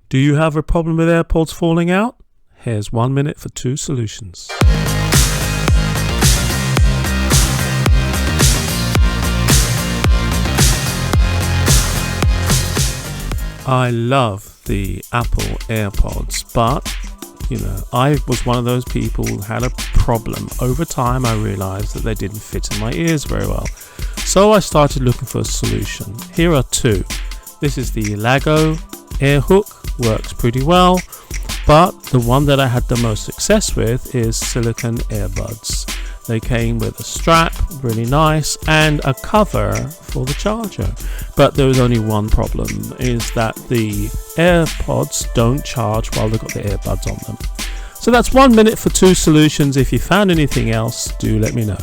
Do you have a problem with AirPods falling out? Here's 1 minute for 2 solutions. I love the Apple AirPods, but I was one of those people who had a problem. Over time, I realized that they didn't fit in my ears very well. So I started looking for a solution. Here are 2. This is the Lago Earhook, works pretty well, but the one that I had the most success with is silicone earbuds. They came with a strap, really nice, and a cover for the charger. But there was only one problem, is that the AirPods don't charge while they've got the earbuds on them. So that's 1 minute for 2 solutions. If you found anything else, do let me know.